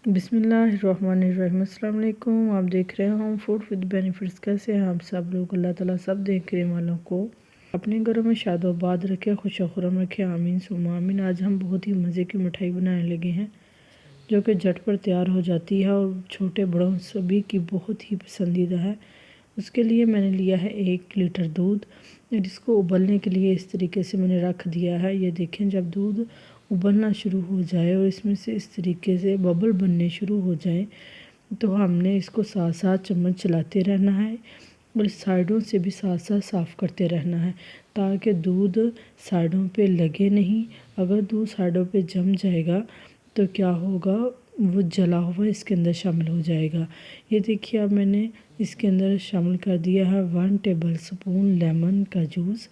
बिस्मिल्लाहिर्रहमानिर्रहीम। अस्सलाम वालेकुम। आप देख रहे हैं फूड विद बेनिफिट्स। कैसे हैं आप सब लोग? अल्लाह ताला सब देख करें वालों को अपने घरों में शादोबाद रखे, खुश खुरम रखे। आमीन सुम्मा आमीन। आज हम बहुत ही मज़े की मिठाई बनाने लगे हैं जो कि झटपट तैयार हो जाती है और छोटे बड़ों सभी की बहुत ही पसंदीदा है। उसके लिए मैंने लिया है 1 लीटर दूध, जिसको उबलने के लिए इस तरीके से मैंने रख दिया है। ये देखें, जब दूध उबलना शुरू हो जाए और इसमें से इस तरीके से बबल बनने शुरू हो जाए तो हमने इसको 7-7 चम्मच चलाते रहना है और साइडों से भी साथ साथ साफ़ करते रहना है ताकि दूध साइडों पे लगे नहीं। अगर दूध साइडों पे जम जाएगा तो क्या होगा, वो जला हुआ इसके अंदर शामिल हो जाएगा। ये देखिए, अब मैंने इसके अंदर शामिल कर दिया है 1 टेबल स्पून लेमन का जूस।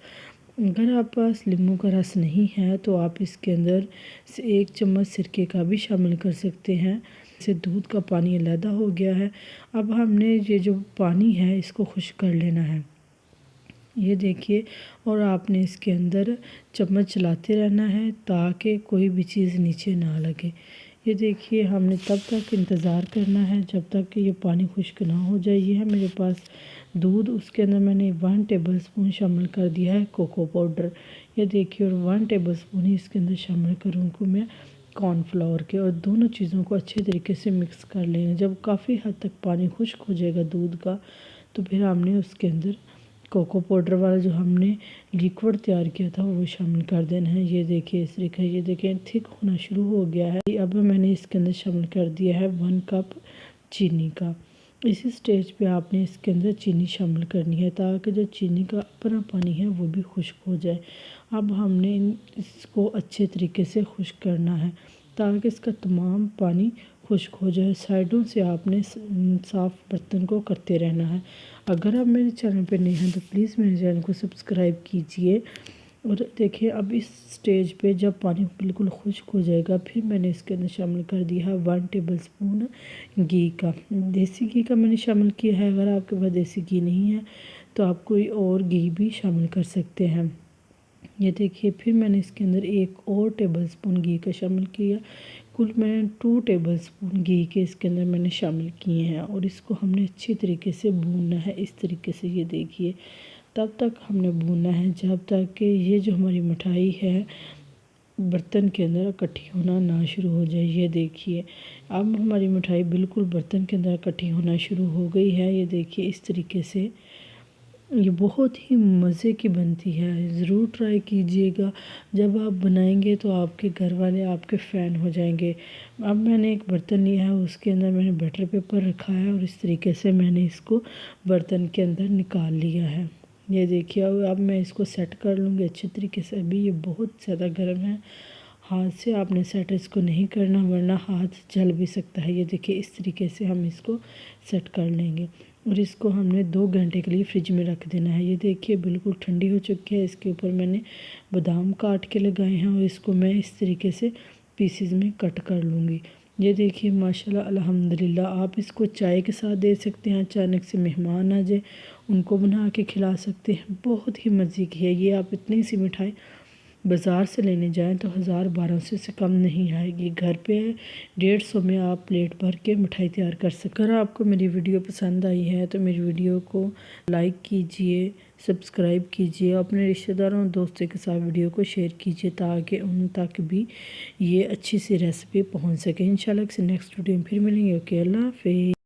अगर आप पास नींबू का रस नहीं है तो आप इसके अंदर से 1 चम्मच सिरके का भी शामिल कर सकते हैं। इससे दूध का पानी अलहदा हो गया है। अब हमने ये जो पानी है इसको खुश्क कर लेना है। ये देखिए, और आपने इसके अंदर चम्मच चलाते रहना है ताकि कोई भी चीज़ नीचे ना लगे। ये देखिए, हमने तब तक इंतज़ार करना है जब तक कि ये पानी खुश्क ना हो जाए। ये है मेरे पास दूध, उसके अंदर मैंने 1 टेबल स्पून शामिल कर दिया है कोको पाउडर। ये देखिए, और 1 टेबल स्पून ही इसके अंदर शामिल करूँगी मैं कॉर्नफ्लावर के, और दोनों चीज़ों को अच्छे तरीके से मिक्स कर लेंगे। जब काफ़ी हद तक पानी खुश्क हो जाएगा दूध का तो फिर हमने उसके अंदर कोको पाउडर वाला जो हमने लिक्विड तैयार किया था वो शामिल कर देना है। ये देखिए, इस तरीके, ये देखें थिक होना शुरू हो गया है। अब मैंने इसके अंदर शामिल कर दिया है 1 कप चीनी का। इसी स्टेज पे आपने इसके अंदर चीनी शामिल करनी है ताकि जो चीनी का अपना पानी है वो भी खुश्क हो जाए। अब हमने इसको अच्छे तरीके से खुश्क करना है ताकि इसका तमाम पानी खुश्क हो जाए। साइडों से आपने साफ़ बर्तन को करते रहना है। अगर आप मेरे चैनल पर नए हैं तो प्लीज़ मेरे चैनल को सब्सक्राइब कीजिए। और देखिए, अब इस स्टेज पे जब पानी बिल्कुल खुश्क हो जाएगा फिर मैंने इसके अंदर शामिल कर दिया है 1 टेबल स्पून घी का। देसी घी का मैंने शामिल किया है। अगर आपके पास देसी घी नहीं है तो आप कोई और घी भी शामिल कर सकते हैं। ये देखिए, फिर मैंने इसके अंदर 1 और टेबल स्पून घी का शामिल किया। कुल मैंने 2 टेबल स्पून घी के इसके अंदर मैंने शामिल किए हैं और इसको हमने अच्छी तरीके से भूनना है। इस तरीके से ये देखिए, तब तक हमने भूनना है जब तक कि ये जो हमारी मिठाई है बर्तन के अंदर इकट्ठी होना ना शुरू हो जाए। ये देखिए, अब हमारी मिठाई बिल्कुल बर्तन के अंदर इकट्ठी होना शुरू हो गई है। ये देखिए, इस तरीके से ये बहुत ही मज़े की बनती है। ज़रूर ट्राई कीजिएगा। जब आप बनाएंगे तो आपके घर वाले आपके फ़ैन हो जाएंगे। अब मैंने एक बर्तन लिया है, उसके अंदर मैंने बटर पेपर रखा है और इस तरीके से मैंने इसको बर्तन के अंदर निकाल लिया है। ये देखिए, अब मैं इसको सेट कर लूँगी अच्छे तरीके से। अभी ये बहुत ज़्यादा गर्म है, हाथ से आपने सेट इसको नहीं करना वरना हाथ जल भी सकता है। ये देखिए, इस तरीके से हम इसको सेट कर लेंगे और इसको हमने 2 घंटे के लिए फ्रिज में रख देना है। ये देखिए, बिल्कुल ठंडी हो चुकी है। इसके ऊपर मैंने बादाम काट के लगाए हैं और इसको मैं इस तरीके से पीसीज में कट कर लूँगी। ये देखिए, माशाल्लाह अल्हम्दुलिल्लाह। आप इसको चाय के साथ दे सकते हैं, अचानक से मेहमान आ जाए उनको बना के खिला सकते हैं। बहुत ही मज़े की है ये। आप इतनी सी मिठाई बाज़ार से लेने जाएं तो 1000-1200 से कम नहीं आएगी। घर पे 150 में आप प्लेट भर के मिठाई तैयार कर सकते हैं। अगर आपको मेरी वीडियो पसंद आई है तो मेरी वीडियो को लाइक कीजिए, सब्सक्राइब कीजिए, अपने रिश्तेदारों और दोस्तों के साथ वीडियो को शेयर कीजिए ताकि उन तक भी ये अच्छी सी रेसिपी पहुंच सके। इंशाल्लाह किसी नेक्स्ट वीडियो में फिर मिलेंगे। ओके, अल्लाह हाफ़िज़।